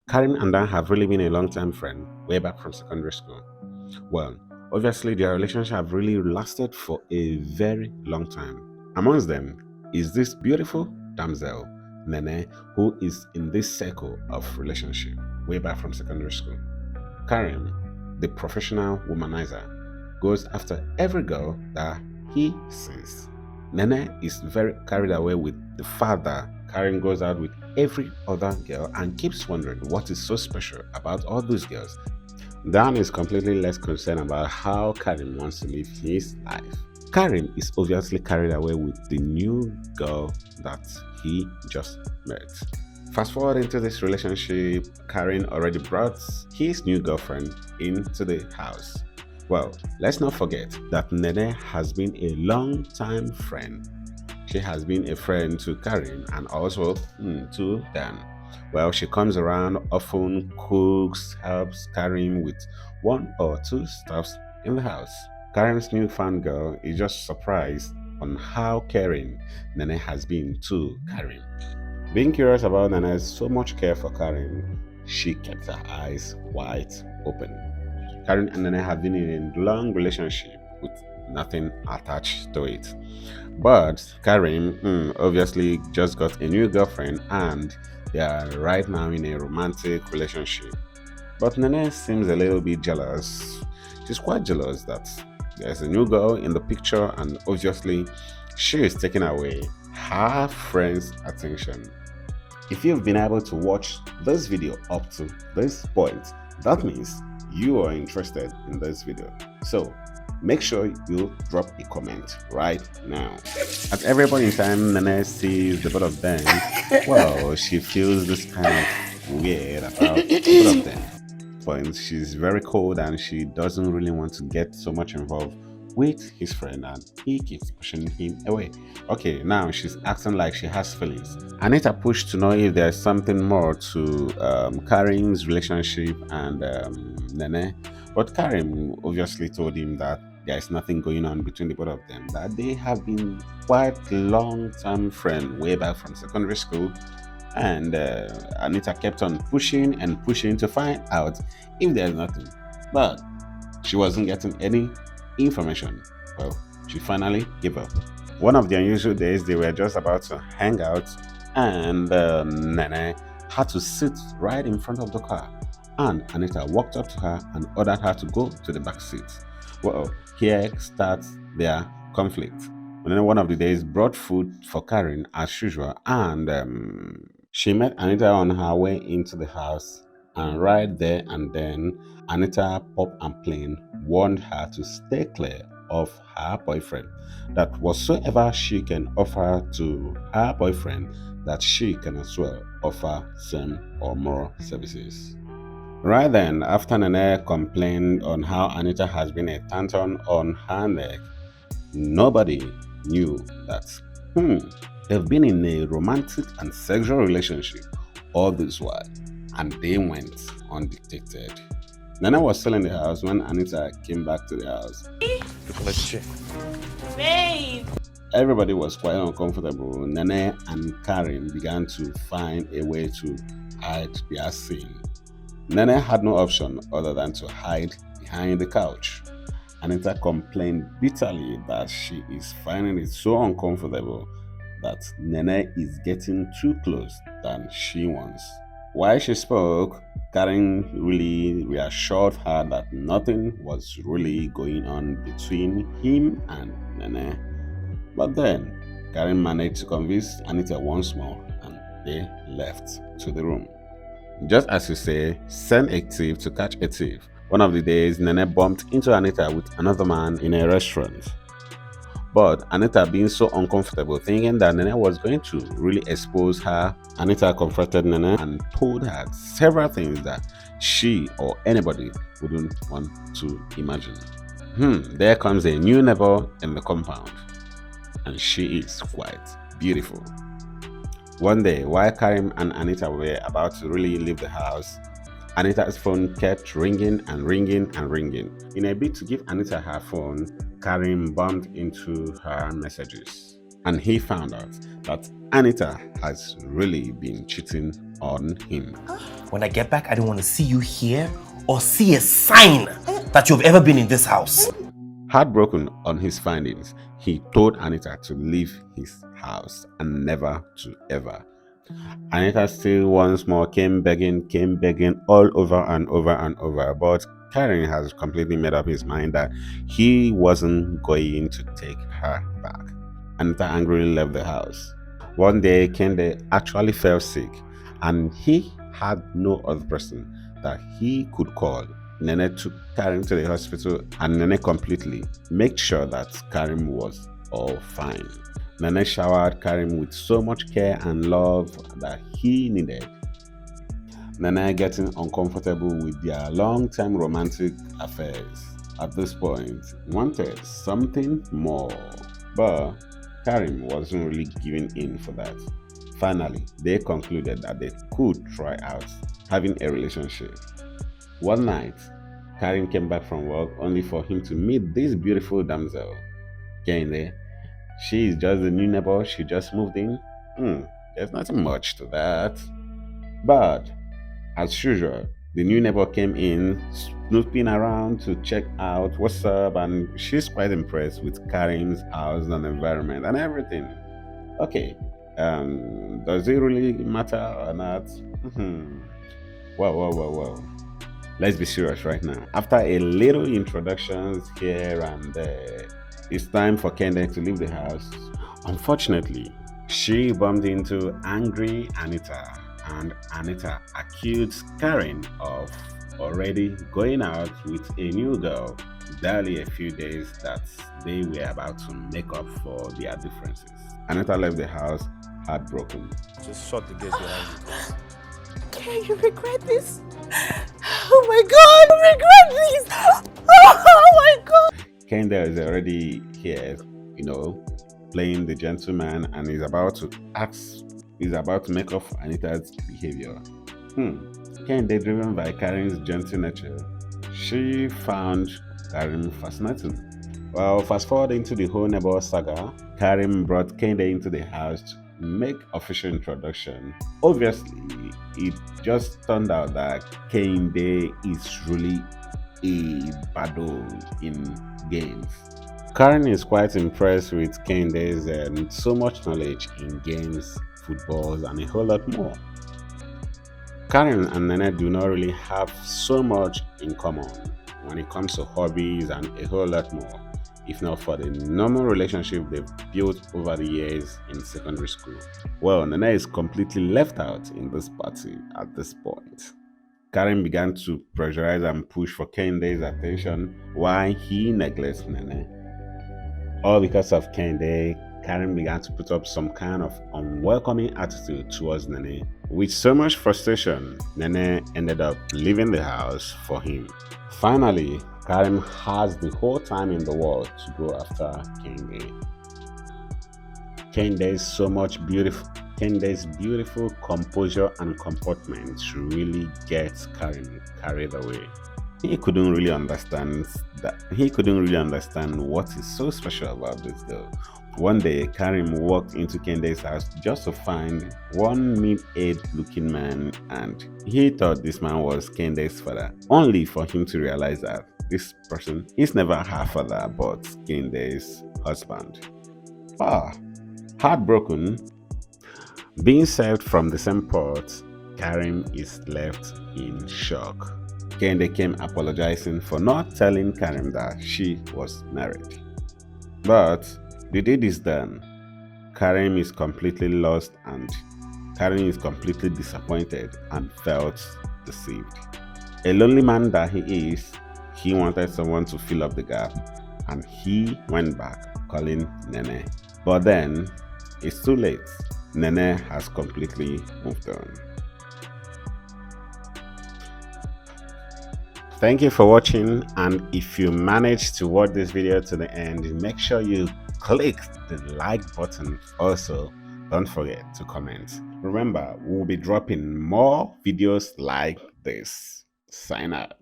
Karim and Dan have really been a long-time friend way back from secondary school. Well, obviously their relationship have really lasted for a very long time. Amongst them is this beautiful damsel, Nene, who is in this circle of relationship way back from secondary school. Karim, the professional womanizer, goes after every girl that he sees. Nene is very carried away with the fact that Karim goes out with every other girl and keeps wondering what is so special about all those girls. Dan is completely less concerned about how Karim wants to live his life. Karim is obviously carried away with the new girl that he just met. Fast forward into this relationship, Karim already brought his new girlfriend into the house. Well, let's not forget that Nene has been a long time friend. She has been a friend to Karim and also to Dan. Well, she comes around often, cooks, helps Karim with one or two stuffs in the house. Karim's newfound girl is just surprised on how caring Nene has been to Karim. Being curious about Nene's so much care for Karim, she kept her eyes wide open. Karim and Nene have been in a long relationship with nothing attached to it. But Karim obviously just got a new girlfriend and they are right now in a romantic relationship. But Nene seems a little bit jealous. She's quite jealous that there's a new girl in the picture and obviously she is taking away her friend's attention. If you've been able to watch this video up to this point, that means you are interested in this video. So make sure you drop a comment right now. At every point in time Nene sees the both of them, well, she feels this kind of weird about the both of them. But she's very cold and she doesn't really want to get so much involved with his friend and he keeps pushing him away. Okay, now she's acting like she has feelings. Anita pushed to know if there's something more to Karim's relationship and Nene, but Karim obviously told him that there is nothing going on between the both of them, that they have been quite long-term friends way back from secondary school. And Anita kept on pushing and pushing to find out if there's nothing, but she wasn't getting any information. Well, she finally gave up. One of the unusual days, they were just about to hang out, and Nene had to sit right in front of the car. And Anita walked up to her and ordered her to go to the back seat. Well, here starts their conflict. And then one of the days brought food for Karen as usual, and she met Anita on her way into the house, and right there and then, Anita Pop and Plain warned her to stay clear of her boyfriend. That whatsoever she can offer to her boyfriend, that she can as well offer same or more services. Right then, after Nene complained on how Anita has been a tauntaun on her neck, nobody knew that they've been in a romantic and sexual relationship all this while, and they went undetected. Nana was still in the house when Anita came back to the house. Let's check. Babe. Everybody was quite uncomfortable. Nene and Karim began to find a way to hide their scene. Nene had no option other than to hide behind the couch. Anita complained bitterly that she is finding it so uncomfortable that Nene is getting too close than she wants. While she spoke, Karen really reassured her that nothing was really going on between him and Nene. But then, Karen managed to convince Anita once more and they left to the room. Just as you say, send a thief to catch a thief. One of the days, Nene bumped into Anita with another man in a restaurant. But Anita being so uncomfortable, thinking that Nene was going to really expose her, Anita confronted Nene and told her several things that she or anybody wouldn't want to imagine. There comes a new neighbor in the compound, and she is quite beautiful. One day, while Karim and Anita were about to really leave the house, Anita's phone kept ringing and ringing and ringing. In a bid to give Anita her phone, Karim bumped into her messages. And he found out that Anita has really been cheating on him. When I get back, I don't want to see you here or see a sign that you've ever been in this house. Heartbroken on his findings, he told Anita to leave his house and never to ever. Anita still once more came begging all over and over and over, but Karen has completely made up his mind that he wasn't going to take her back. Anita angrily left the house. One day, Kende actually fell sick, and he had no other person that he could call. Nene took Karim to the hospital, and Nene completely made sure that Karim was all fine. Nene showered Karim with so much care and love that he needed. Nene getting uncomfortable with their long-term romantic affairs at this point wanted something more, but Karim wasn't really giving in for that. Finally, they concluded that they could try out having a relationship. One night, Karim came back from work only for him to meet this beautiful damsel. Kende, she is just the new neighbor, she just moved in. There's nothing much to that. But, as usual, the new neighbor came in, snooping around to check out what's up, and she's quite impressed with Karim's house and environment and everything. Okay, does it really matter or not? Well. Let's be serious right now. After a little introductions here and there, it's time for Kende to leave the house. Unfortunately, she bumped into angry Anita, and Anita accused Karen of already going out with a new girl barely a few days that they were about to make up for their differences. Anita left the house heartbroken. Just shut the gate behind you. Can you regret this? Oh my god, I regret this! Oh my god! Kende is already here, playing the gentleman, and is about to make up for Anita's behavior. Kende, driven by Karen's gentle nature, she found Karen fascinating. Well, fast forward into the whole neighbor saga, Karen brought Kende into the house to make official introduction. Obviously, it just turned out that Kende is really a bado in games. Karen is quite impressed with Kende's so much knowledge in games, footballs, and a whole lot more. Karen and Nene do not really have so much in common when it comes to hobbies and a whole lot more, if not for the normal relationship they've built over the years in secondary school. Well, Nene is completely left out in this party at this point. Karen began to pressurize and push for Kende's attention while he neglects Nene. All because of Kende, Karen began to put up some kind of unwelcoming attitude towards Nene. With so much frustration, Nene ended up leaving the house for him. Finally, Karen has the whole time in the world to go after Kende. Kende's beautiful composure and comportment really gets Karen carried away. He couldn't really understand what is so special about this girl. One day, Karim walked into Kende's house just to find one mid-aged looking man, and he thought this man was Kende's father, only for him to realize that this person is never her father but Kende's husband. Heartbroken, being served from the same pot, Karim is left in shock. Kende came apologizing for not telling Karim that she was married. But the deed is done. Karim is completely lost, and Karim is completely disappointed and felt deceived. A lonely man that he is, he wanted someone to fill up the gap, and he went back calling Nene. But then, it's too late. Nene has completely moved on. Thank you for watching, and if you managed to watch this video to the end, make sure you click the like button. Also, don't forget to comment. Remember, we'll be dropping more videos like this. Sign out.